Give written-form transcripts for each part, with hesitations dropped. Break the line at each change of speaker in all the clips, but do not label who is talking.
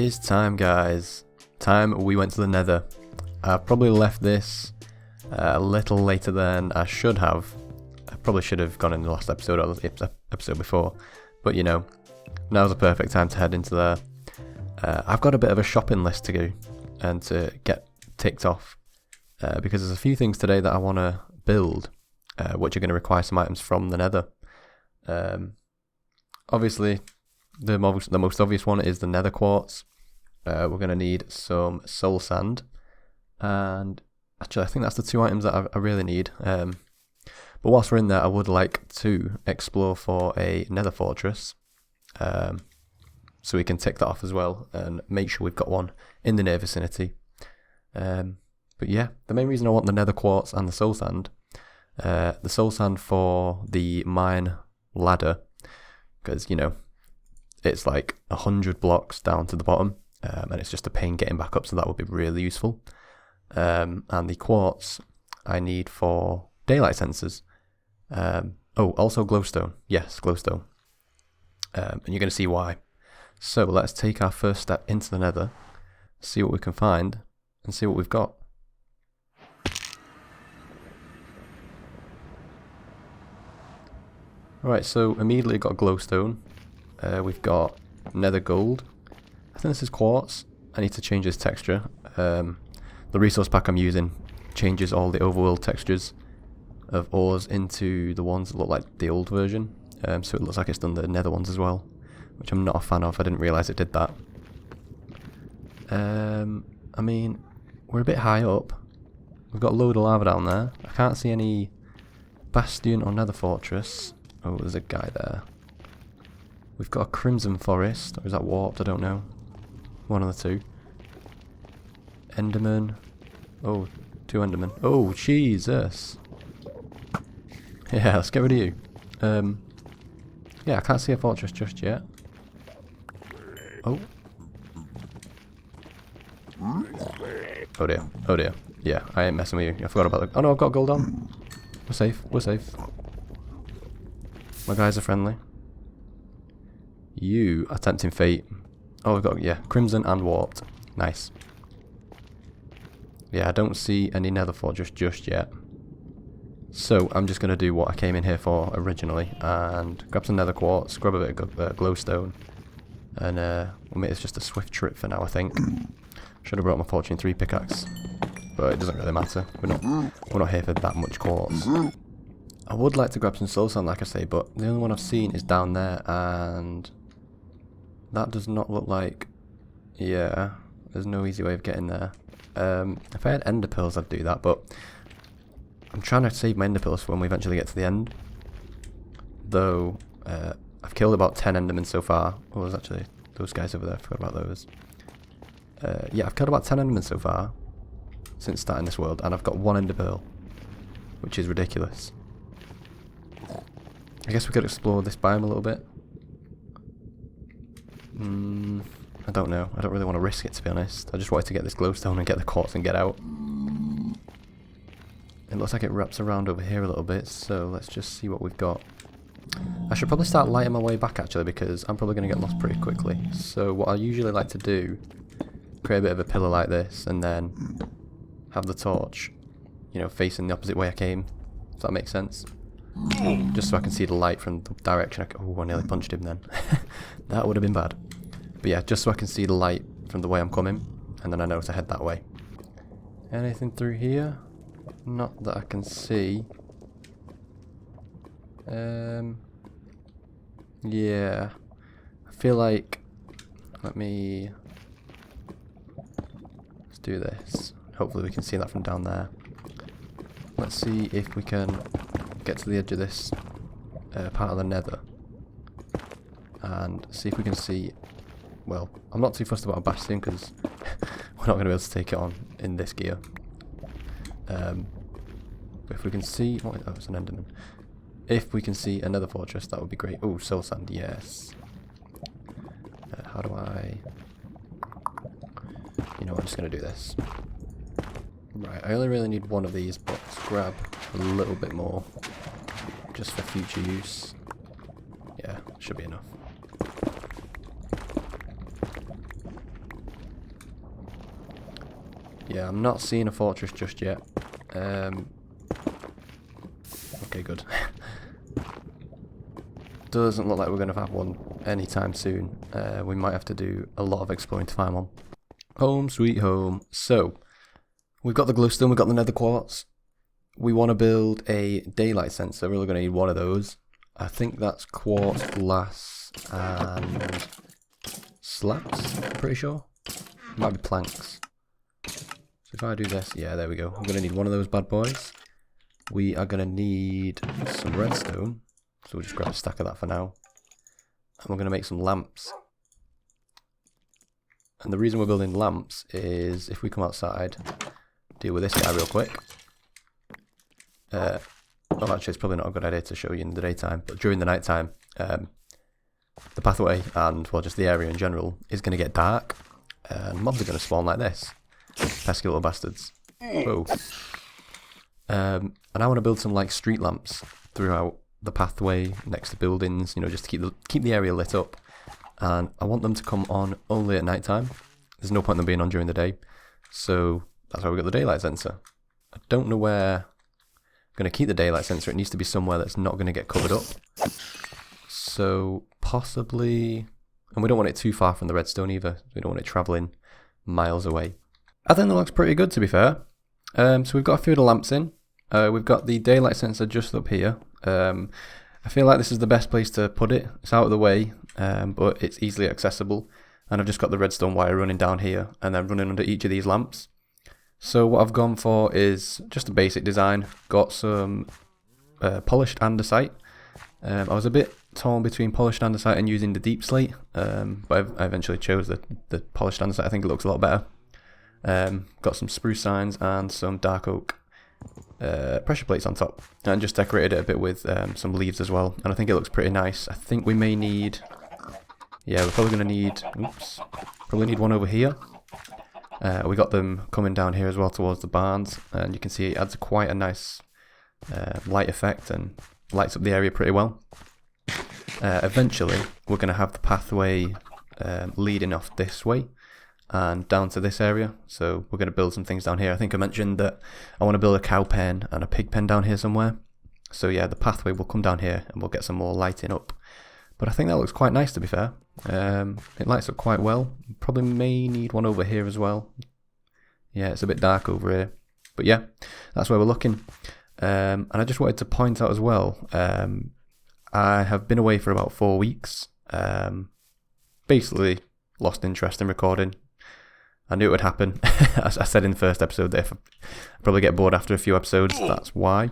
It is time, guys. Time we went to the nether. I probably left this a little later than I should have. I probably should have gone in the last episode or the episode before. But you know, now's the perfect time to head into there. I've got a bit of a shopping list to go and to get ticked off. Because there's a few things today that I want to build, which are going to require some items from the nether. Obviously, the most obvious one is the nether quartz. We're going to need some soul sand, and actually I think that's the two items that I really need. But whilst we're in there, I would like to explore for a nether fortress, so we can tick that off as well and make sure we've got one in the near vicinity. But yeah, the main reason I want the nether quartz and the soul sand for the mine ladder, because you know it's like 100 blocks down to the bottom, and it's just a pain getting back up, so that would be really useful. And the quartz I need for daylight sensors. Oh, also glowstone. Yes, glowstone. And you're going to see why. So let's take our first step into the nether, see what we can find, and see what we've got. Alright, so immediately got glowstone. We've got nether gold. I think this is quartz. I need to change this texture. The resource pack I'm using changes all the overworld textures of ores into the ones that look like the old version. So it looks like it's done the nether ones as well, which I'm not a fan of. I didn't realise it did that. I mean, we're a bit high up. We've got a load of lava down there. I can't see any bastion or nether fortress. Oh, there's a guy there. We've got a crimson forest, or is that warped? I don't know. One of the two. Enderman. Oh, two Endermen. Oh, Jesus. Yeah, let's get rid of you. Yeah, I can't see a fortress just yet. Oh. Oh dear. Oh dear. Yeah, I ain't messing with you. I forgot about the... Oh no, I've got gold on. We're safe. We're safe. My guys are friendly. You are tempting fate. Oh, we've got, yeah, crimson and warped. Nice. Yeah, I don't see any nether fortress just yet. So I'm just going to do what I came in here for originally and grab some nether quartz, grab a bit of glowstone, and we'll make this just a swift trip for now, I think. Should have brought my Fortune 3 pickaxe, but it doesn't really matter. We're not here for that much quartz. I would like to grab some soul sand, like I say, but the only one I've seen is down there, and that does not look like... Yeah, there's no easy way of getting there. If I had ender pearls, I'd do that, but I'm trying to save my ender pearls for when we eventually get to the end. Though, I've killed about 10 endermen so far. Oh, there's actually those guys over there, I forgot about those. Yeah, I've killed about 10 endermen so far since starting this world, and I've got one ender pearl, which is ridiculous. I guess we could explore this biome a little bit. I don't know. I don't really want to risk it, to be honest. I just wanted to get this glowstone and get the quartz and get out. It looks like it wraps around over here a little bit, so let's just see what we've got. I should probably start lighting my way back, actually, because I'm probably going to get lost pretty quickly. So what I usually like to do, create a bit of a pillar like this, and then have the torch, you know, facing the opposite way I came. Does that make sense? Just so I can see the light from the direction I nearly punched him then. That would have been bad. But yeah, just so I can see the light from the way I'm coming, and then I know to head that way. Anything through here? Not that I can see. Yeah. I feel like... Let's do this. Hopefully we can see that from down there. Let's see if we can get to the edge of this part of the nether and see if we can see... Well, I'm not too fussed about a bastion because we're not going to be able to take it on in this gear. But if we can see... Oh, it's an enderman. If we can see another fortress, that would be great. Oh, soul sand, yes. How do I... You know, I'm just going to do this. Right, I only really need one of these, but let's grab a little bit more just for future use. Yeah, should be enough. Yeah, I'm not seeing a fortress just yet. Okay, good. Doesn't look like we're going to have one anytime soon. We might have to do a lot of exploring to find one. Home sweet home. So, we've got the glowstone, we've got the nether quartz. We want to build a daylight sensor. We're really going to need one of those. I think that's quartz, glass, and slabs, I'm pretty sure. Might be planks. So if I do this, yeah, there we go. I'm going to need one of those bad boys. We are going to need some redstone. So we'll just grab a stack of that for now. And we're going to make some lamps. And the reason we're building lamps is if we come outside, deal with this guy real quick. Well, actually, it's probably not a good idea to show you in the daytime, but during the nighttime, the pathway and, well, just the area in general is going to get dark. And mobs are going to spawn like this. Pesky little bastards. Whoa. And I want to build some, like, street lamps throughout the pathway next to buildings, you know, just to keep the area lit up. And I want them to come on only at nighttime. There's no point in them being on during the day. So that's why we got the daylight sensor. I don't know where I'm going to keep the daylight sensor. It needs to be somewhere that's not going to get covered up. So possibly, and we don't want it too far from the redstone either. We don't want it traveling miles away. I think that looks pretty good, to be fair. So we've got a few of the lamps in. We've got the daylight sensor just up here. I feel like this is the best place to put it. It's out of the way, but it's easily accessible. And I've just got the redstone wire running down here and then running under each of these lamps. So what I've gone for is just a basic design. Got some polished andesite. I was a bit torn between polished andesite and using the deep slate, but I eventually chose the polished andesite. I think it looks a lot better. Got some spruce signs and some dark oak pressure plates on top, and just decorated it a bit with some leaves as well, and I think it looks pretty nice. I think we may need, yeah, we're probably going to need, probably need one over here. We got them coming down here as well towards the barns, and you can see it adds quite a nice light effect and lights up the area pretty well. Eventually we're going to have the pathway leading off this way and down to this area, so we're going to build some things down here. I think I mentioned that I want to build a cow pen and a pig pen down here somewhere, so yeah, the pathway will come down here and we'll get some more lighting up. But I think that looks quite nice, to be fair. It lights up quite well. Probably may need one over here as well. Yeah, it's a bit dark over here. But yeah, that's where we're looking. And I just wanted to point out as well, I have been away for about 4 weeks. Basically lost interest in recording. I knew it would happen. I said in the first episode that if I probably get bored after a few episodes, that's why.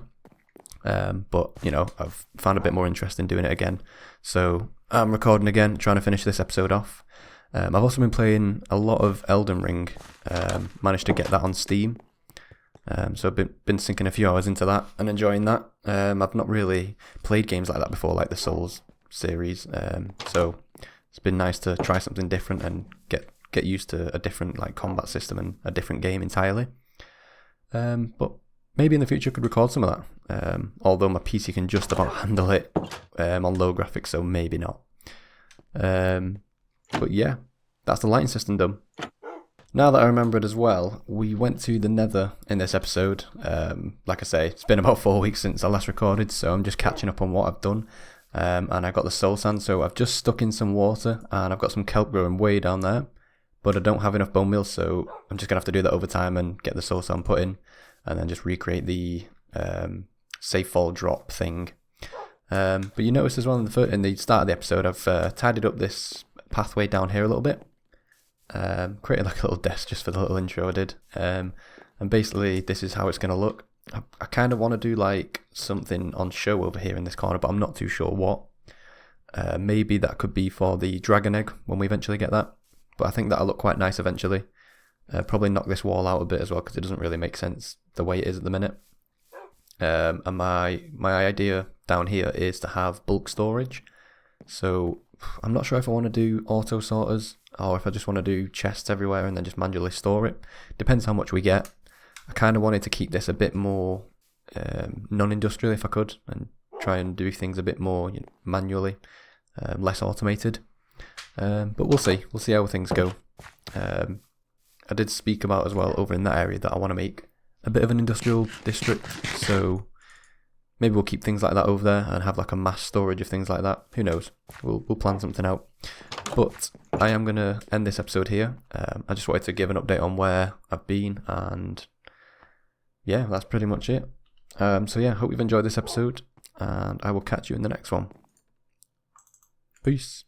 But, you know, I've found a bit more interest in doing it again. So I'm recording again, trying to finish this episode off. I've also been playing a lot of Elden Ring. Managed to get that on Steam. So I've been sinking a few hours into that and enjoying that. I've not really played games like that before, like the Souls series. So it's been nice to try something different and get used to a different like combat system and a different game entirely. But maybe in the future I could record some of that. Although my PC can just about handle it on low graphics, so maybe not. But yeah, that's the lighting system done. Now that I remember it as well, we went to the nether in this episode. Like I say, it's been about 4 weeks since I last recorded, so I'm just catching up on what I've done. And I got the soul sand, so I've just stuck in some water, and I've got some kelp growing way down there. But I don't have enough bone meal, so I'm just going to have to do that over time and get the soul sand put in, and then just recreate the safe fall drop thing. But you notice as well in the start of the episode, I've tidied up this pathway down here a little bit. Created like a little desk just for the little intro I did. And basically this is how it's going to look. I kind of want to do like something on show over here in this corner, but I'm not too sure what. Maybe that could be for the dragon egg when we eventually get that. But I think that'll look quite nice eventually. Probably knock this wall out a bit as well, because it doesn't really make sense the way it is at the minute. And my idea down here is to have bulk storage. So I'm not sure if I want to do auto sorters or if I just want to do chests everywhere and then just manually store it. Depends how much we get. I kind of wanted to keep this a bit more non-industrial if I could, and try and do things a bit more manually, less automated. But we'll see how things go. I did speak about as well over in that area that I want to make a bit of an industrial district, so maybe we'll keep things like that over there and have like a mass storage of things like that. Who knows? We'll plan something out. But I am going to end this episode here. I just wanted to give an update on where I've been, and yeah, that's pretty much it. So yeah, hope you've enjoyed this episode, and I will catch you in the next one. Peace.